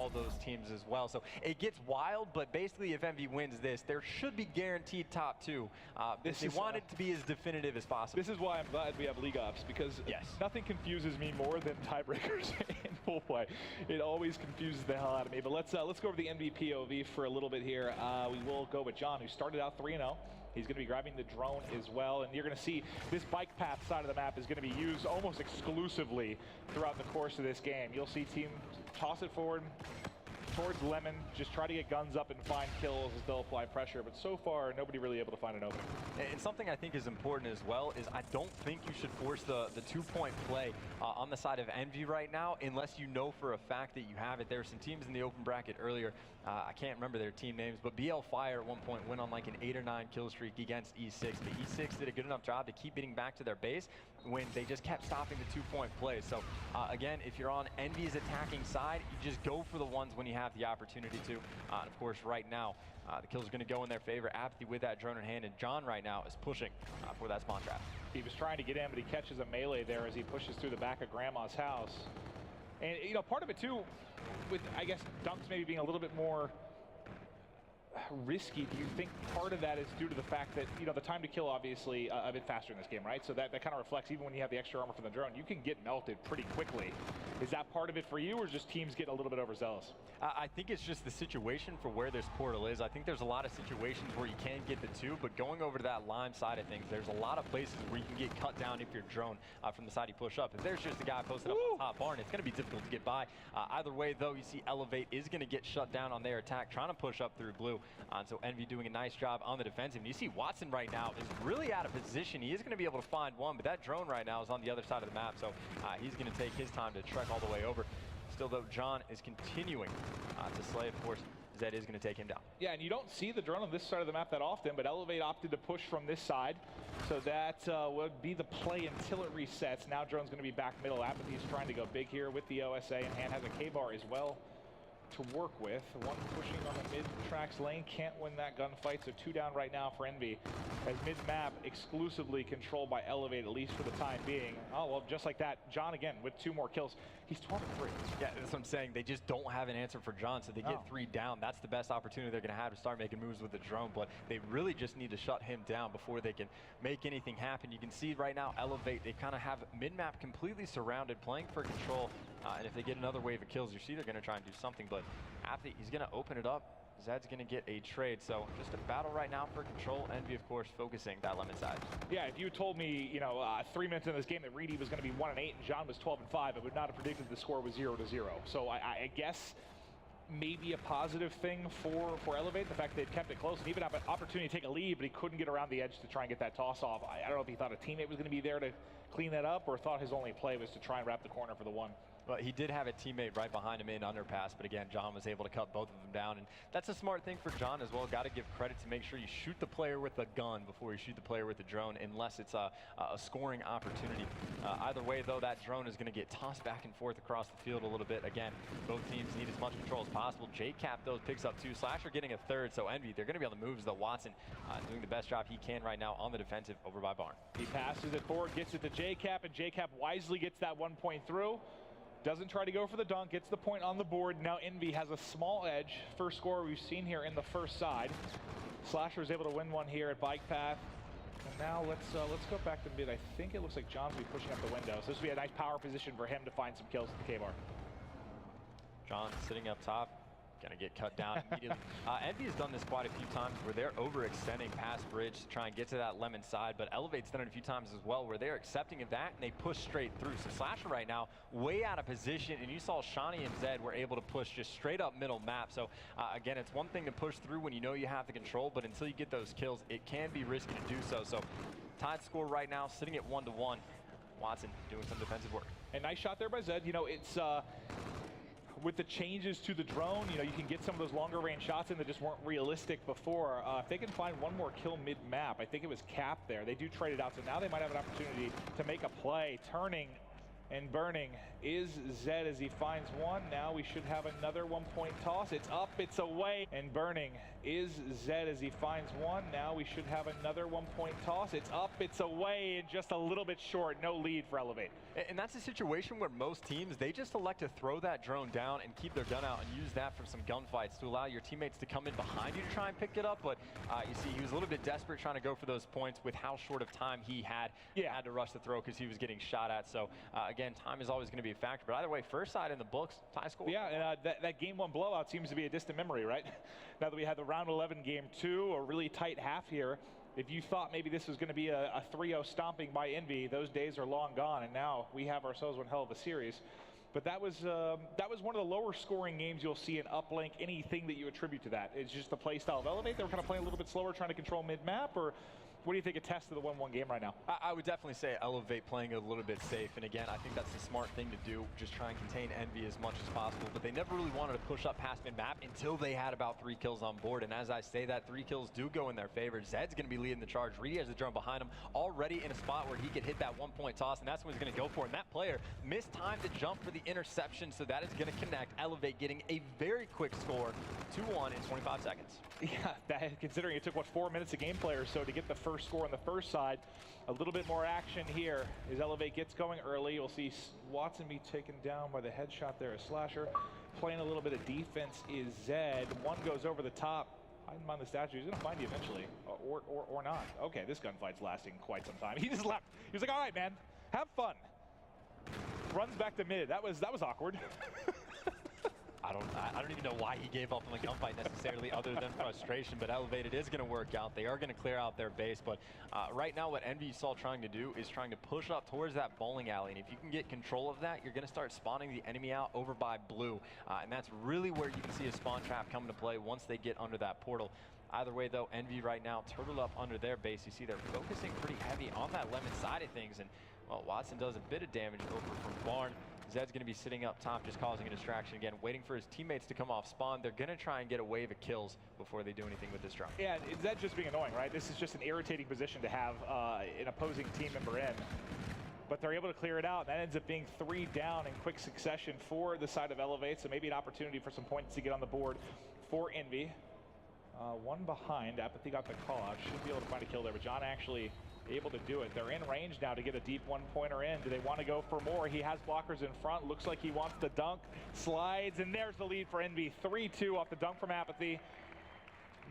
all those teams as well. So it gets wild, but basically if EnVy wins this, there should be guaranteed top 2. They want it to be as definitive as possible. This is why I'm glad we have League Ops, because nothing confuses me more than tiebreakers in pool play. It always confuses the hell out of me. But let's go over the EnVy POV for a little bit here. We will go with John, who started out 3-0. He's going to be grabbing the drone as well, and you're going to see this bike path side of the map is going to be used almost exclusively throughout the course of this game. You'll see team toss it forward towards Lemon, just try to get guns up and find kills as they'll apply pressure, but so far nobody really able to find an opening. And something I think is important as well is I don't think you should force the 2-point play on the side of EnVy right now unless you know for a fact that you have it. There were some teams in the open bracket earlier, I can't remember their team names, but BL Fire at one point went on like an 8 or 9 kill streak against E6. But E6 did a good enough job to keep getting back to their base when they just kept stopping the 2-point plays. So again, if you're on EnVy's attacking side, you just go for the ones when you have the opportunity to. And of course, right now, the kills are going to go in their favor. Apathy with that drone in hand, and John right now is pushing for that spawn trap. He was trying to get in, but he catches a melee there as he pushes through the back of Grandma's house. And, you know, part of it, too, with, I guess, dunks maybe being a little bit more risky, do you think part of that is due to the fact that, you know, the time to kill obviously a bit faster in this game, right? So that kind of reflects, even when you have the extra armor from the drone, you can get melted pretty quickly. Is that part of it for you, or just teams getting a little bit overzealous? I think it's just the situation for where this portal is. I think there's a lot of situations where you can get the 2, but going over to that lime side of things, there's a lot of places where you can get cut down if you're drone from the side you push up. If there's just a guy posted up on top barn, it's going to be difficult to get by. Either way, though, you see Elevate is going to get shut down on their attack, trying to push up through blue. So EnVy doing a nice job on the defensive. And you see Watson right now is really out of position. He is going to be able to find one, but that drone right now is on the other side of the map, so he's going to take his time to trek all the way over. Still, though, John is continuing to slay. Of course, Zed is going to take him down. Yeah, and you don't see the drone on this side of the map that often, but Elevate opted to push from this side. So that would be the play until it resets. Now drone's going to be back middle. Apathy's trying to go big here with the OSA, and Hand has a K-bar as well to work with. One pushing on the mid-tracks lane, can't win that gunfight, so 2 down right now for EnVy, as mid-map exclusively controlled by Elevate, at least for the time being. Oh, well, just like that, John again with 2 more kills. He's 12-3. Yeah, that's what I'm saying. They just don't have an answer for John, so they get 3 down. That's the best opportunity they're going to have to start making moves with the drone, but they really just need to shut him down before they can make anything happen. You can see right now, Elevate, they kind of have mid-map completely surrounded, playing for control, and if they get another wave of kills, you see they're going to try and do something, but after he's going to open it up, Zed's going to get a trade. So just a battle right now for control. EnVy, of course, focusing that lemon side. Yeah, if you told me, you know, 3 minutes into this game that Reedy was going to be 1-8 and John was 12-5, I would not have predicted the score was 0-0. So I guess maybe a positive thing for Elevate, the fact they'd kept it close and even have an opportunity to take a lead, but he couldn't get around the edge to try and get that toss off. I don't know if he thought a teammate was going to be there to clean that up, or thought his only play was to try and wrap the corner for the 1. Well, he did have a teammate right behind him in underpass, but again, John was able to cut both of them down, and that's a smart thing for John as well. Got to give credit to make sure you shoot the player with a gun before you shoot the player with a drone, unless it's a scoring opportunity. Either way, though, that drone is going to get tossed back and forth across the field a little bit. Again, both teams need as much control as possible. JCap, though, picks up 2. Slasher getting a 3rd, so EnVy, they're going to be on the moves, though. Watson doing the best job he can right now on the defensive over by Barn. He passes it forward, gets it to JCap, and JCap wisely gets that 1 point through. Doesn't try to go for the dunk, gets the point on the board. Now EnVy has a small edge. First score we've seen here in the first side. Slasher is able to win one here at Bike Path. And now let's go back to mid. I think it looks like John's will be pushing up the window. So this will be a nice power position for him to find some kills at the K-bar. John sitting up top. Gonna get cut down immediately. EnVy has done this quite a few times where they're overextending past bridge to try and get to that lemon side, but Elevate's done it a few times as well where they're accepting of that and they push straight through. So Slasher right now way out of position, and you saw Shawnee and Zed were able to push just straight up middle map. So again, it's one thing to push through when you know you have the control, but until you get those kills, it can be risky to do so. So tied score right now, sitting at 1-1. Watson doing some defensive work. A nice shot there by Zed. You know, it's with the changes to the drone, you know, you can get some of those longer range shots in that just weren't realistic before. If they can find one more kill mid-map, I think it was Cap there, they do trade it out, so now they might have an opportunity to make a play, turning And burning is Zed as he finds one. Now we should have another 1-point toss. It's up, it's away. And burning is Zed as he finds one. Now we should have another 1-point toss. It's up, it's away, and just a little bit short. No lead for Elevate. And that's a situation where most teams, they just elect to throw that drone down and keep their gun out and use that for some gunfights to allow your teammates to come in behind you to try and pick it up. But you see, he was a little bit desperate trying to go for those points with how short of time he had. Yeah. Had to rush the throw because he was getting shot at. So again, time is always going to be a factor. But either way, first side in the books, tie score. Yeah, and that game one blowout seems to be a distant memory, right? Now that we had the round 11 game 2, a really tight half here. If you thought maybe this was going to be a 3-0 stomping by Envy, those days are long gone, and now we have ourselves one hell of a series. But that was one of the lower scoring games you'll see in Uplink. Anything that you attribute to that? It's just the play style of Elevate. They were kind of playing a little bit slower, trying to control mid-map, or what do you think attests to the 1-1 game right now? I would definitely say Elevate playing a little bit safe. And again, I think that's the smart thing to do, just try and contain Envy as much as possible. But they never really wanted to push up past mid-map until they had about 3 kills on board. And as I say that, 3 kills do go in their favor. Zed's going to be leading the charge. Reedy has the drone behind him, already in a spot where he could hit that 1-point toss, and that's what he's going to go for. And that player missed time to jump for the interception, so that is going to connect. Elevate getting a very quick score, 2-1 in 25 seconds. Yeah, considering it took, what, 4 minutes of gameplay or so to get the first score on the first side. A little bit more action here as Elevate gets going early. You'll see Watson be taken down by the headshot there as Slasher. Playing a little bit of defense is Zed. One goes over the top. Hiding behind the statue. He's going to find you eventually, or not. Okay, this gunfight's lasting quite some time. He just left. He was like, all right, man, have fun. Runs back to mid. That was awkward. I don't even know why he gave up on the gunfight necessarily other than frustration, but Elevated is going to work out. They are going to clear out their base, but right now what EnVyUs trying to do is trying to push up towards that bowling alley, and if you can get control of that, you're going to start spawning the enemy out over by blue, and that's really where you can see a spawn trap come into play once they get under that portal. Either way, though, Envy right now turtled up under their base. You see they're focusing pretty heavy on that lemon side of things, and well, Watson does a bit of damage over from Barn. Zed's going to be sitting up top, just causing a distraction again, waiting for his teammates to come off spawn. They're going to try and get a wave of kills before they do anything with this drone. Yeah, Zed just being annoying, right? This is just an irritating position to have an opposing team member in. But they're able to clear it out. That ends up being 3 down in quick succession for the side of Elevate, so maybe an opportunity for some points to get on the board for Envy. 1 behind. Apathy got the call out. Should be able to find a kill there, but John actually able to do it. They're in range now to get a deep 1-pointer in. Do they want to go for more? He has blockers in front. Looks like he wants to dunk. Slides, and there's the lead for Envy. 3-2 off the dunk from Apathy.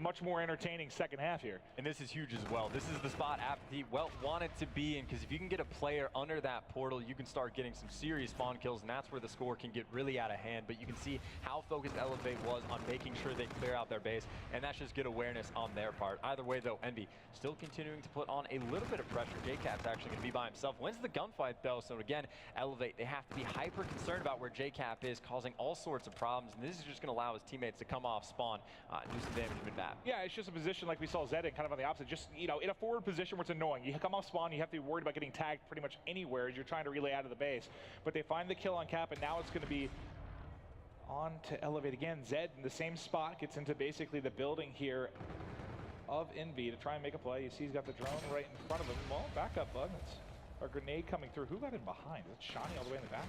Much more entertaining second half here. And this is huge as well. This is the spot Apathy wanted to be in, because if you can get a player under that portal, you can start getting some serious spawn kills, and that's where the score can get really out of hand. But you can see how focused Elevate was on making sure they clear out their base, and that's just good awareness on their part. Either way, though, Envy still continuing to put on a little bit of pressure. JCap's actually going to be by himself. Wins the gunfight, though, so again, Elevate, they have to be hyper concerned about where JCap is, causing all sorts of problems, and this is just going to allow his teammates to come off spawn and do some damage mid-map. Yeah, it's just a position like we saw Zed in, kind of on the opposite. Just, you know, in a forward position where it's annoying. You come off spawn, you have to be worried about getting tagged pretty much anywhere as you're trying to relay out of the base. But they find the kill on Cap, and now it's going to be on to Elevate again. Zed in the same spot gets into basically the building here of Envy to try and make a play. You see he's got the drone right in front of him. Well, back up, bud. It's a grenade coming through. Who got in behind? That's Shawnee all the way in the back.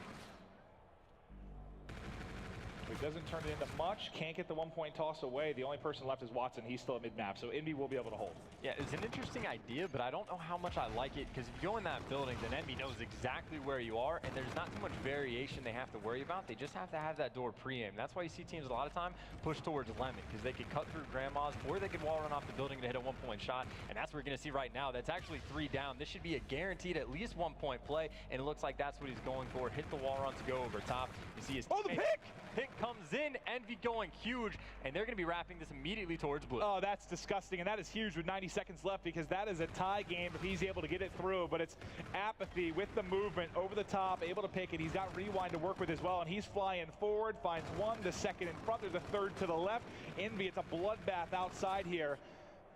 He doesn't turn it into much. Can't get the 1-point toss away. The only person left is Watson. He's still at mid-map, so Envy will be able to hold. Yeah, it's an interesting idea, but I don't know how much I like it, because if you go in that building, then Envy knows exactly where you are, and there's not too much variation they have to worry about. They just have to have that door pre-aimed. That's why you see teams a lot of time push towards Lemon, because they could cut through Grandma's, or they could wall run off the building to hit a 1-point shot, and that's what we're going to see right now. That's actually 3 down. This should be a guaranteed at least 1-point play, and it looks like that's what he's going for. Hit the wall run to go over top. You see his the pick! Pick comes in, Envy going huge, and they're going to be wrapping this immediately towards blue. Oh, that's disgusting, and that is huge with 90 seconds left, because that is a tie game if he's able to get it through. But it's Apathy with the movement over the top, able to pick it. He's got rewind to work with as well, and he's flying forward, finds one, the second in front, there's a third to the left. Envy, it's a bloodbath outside here.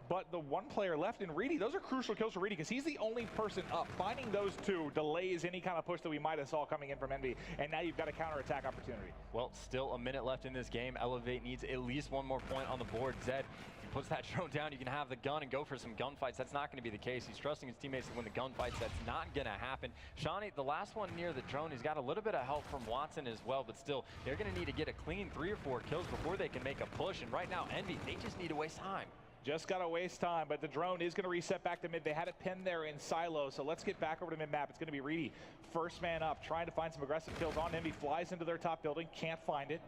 but the one player left in Reedy, those are crucial kills for Reedy because he's the only person up. Finding those two delays any kind of push that we might have saw coming in from Envy, and now you've got a counterattack opportunity. Well, still a minute left in this game. Elevate needs at least one more point on the board. Zed, if he puts that drone down, you can have the gun and go for some gunfights. That's not going to be the case. He's trusting his teammates to win the gunfights. That's not going to happen. Shawnee, the last one near the drone, he's got a little bit of help from Watson as well, but still, they're going to need to get a clean 3 or 4 kills before they can make a push. And right now, Envy, they just need to waste time. Just got to waste time, but the drone is going to reset back to mid. They had it pinned there in silo, so let's get back over to mid-map. It's going to be Reedy, first man up, trying to find some aggressive kills on Envy. Flies into their top building, can't find it.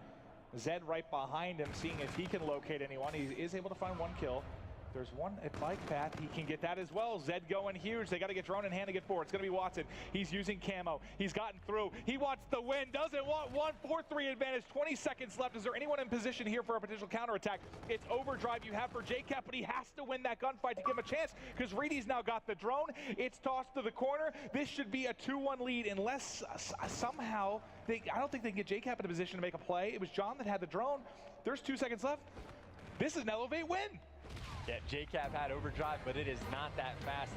Zed right behind him, seeing if he can locate anyone. He is able to find 1 kill. There's one at bike path. He can get that as well. Zed going huge. They got to get drone in hand to get forward. It's going to be Watson. He's using camo. He's gotten through. He wants the win. Doesn't want 1, 4-3 advantage. 20 seconds left. Is there anyone in position here for a potential counterattack? It's overdrive you have for JCap, but he has to win that gunfight to give him a chance because Reedy's now got the drone. It's tossed to the corner. This should be a 2-1 lead unless somehow I don't think they can get JCap in a position to make a play. It was John that had the drone. There's 2 seconds left. This is an Elevate win. Yeah, JCap had overdrive, but it is not that fast.